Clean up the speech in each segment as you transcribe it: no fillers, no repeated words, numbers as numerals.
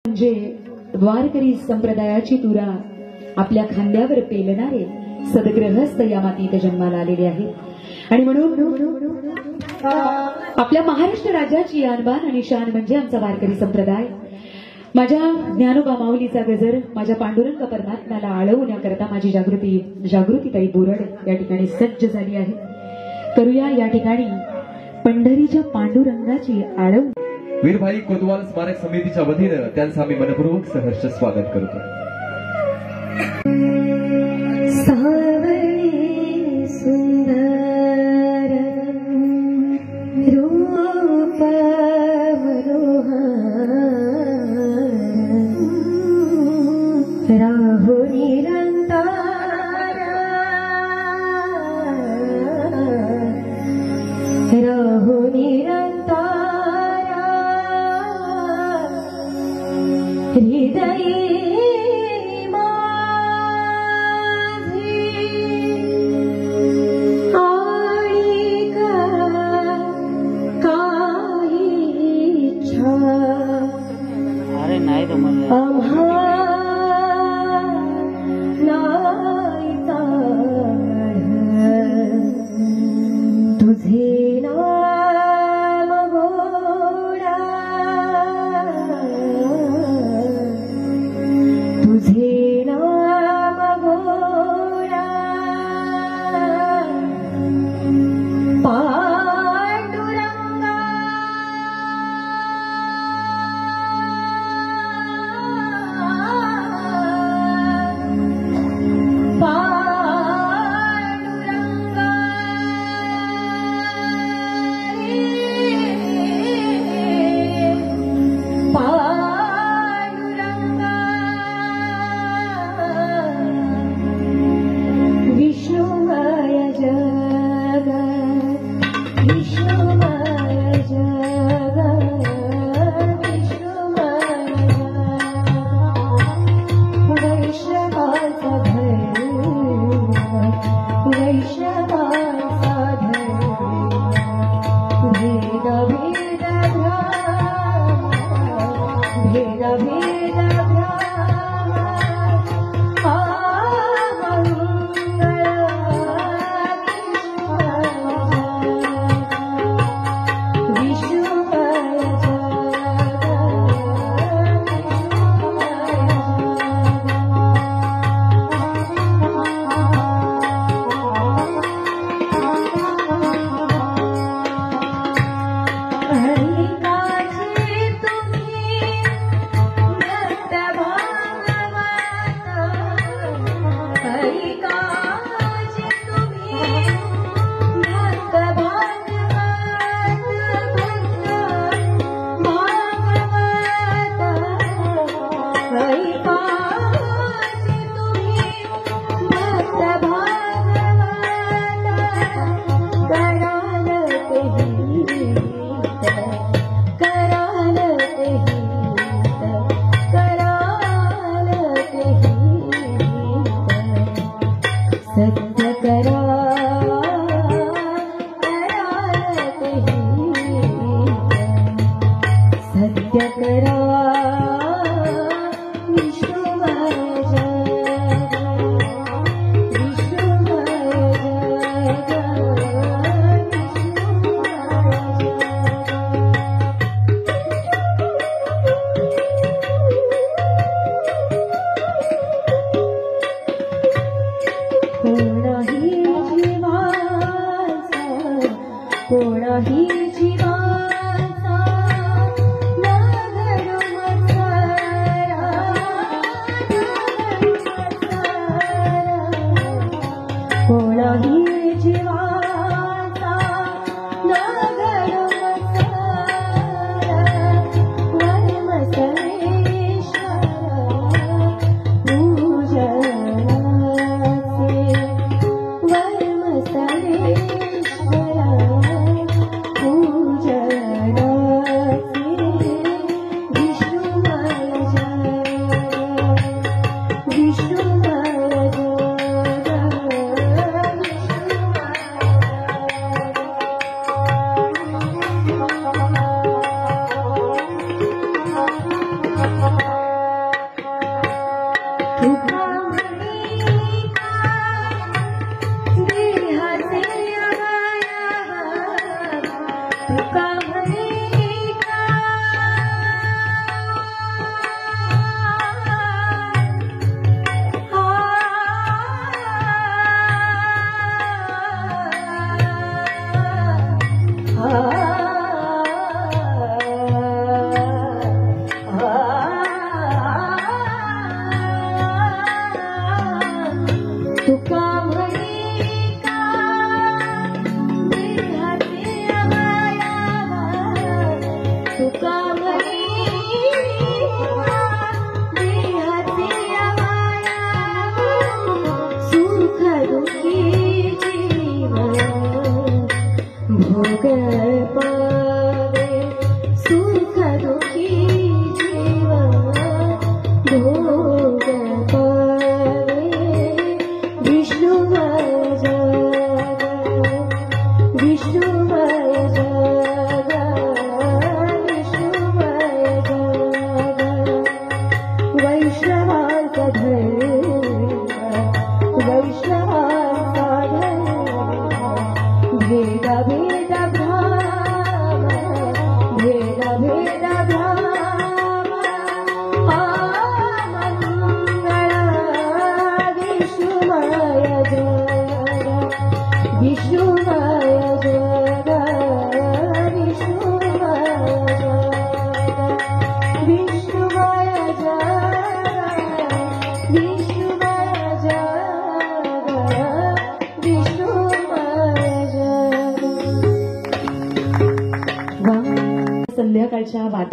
म्हणजे वारकरी संप्रदायाची तुरा आपल्या खांद्यावर पेलणारे सद्गृहस्थ या मातीत जन्माला आलेले आहेत आणि म्हणून आपल्या महाराष्ट्र राज्याची आणबान आणि शान म्हणजे आमचा वारकरी संप्रदाय। माझ्या ज्ञानोबा माऊलीचा गजर माझ्या पांडुरंग परमात्म्याला आळवण्याकरता माझी जागृतीताई बोरड या ठिकाणी सज्ज झाली आहे। करूया या ठिकाणी पंढरीच्या पांडुरंगाची आळव। वीरभाई कोतवाल स्मारक समितीच्या वतीने त्यांचं आम्ही मनपूर्वक सहर्ष स्वागत करतो। सावळे सुंदर रूप राहु निरंतर राहु निरंतर हृदय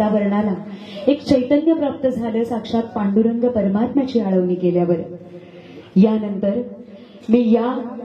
वातावरणाला एक चैतन्य प्राप्त झालं साक्षात पांडुरंग परमात्म्याची आळवणी केल्यावर. यानंतर मी या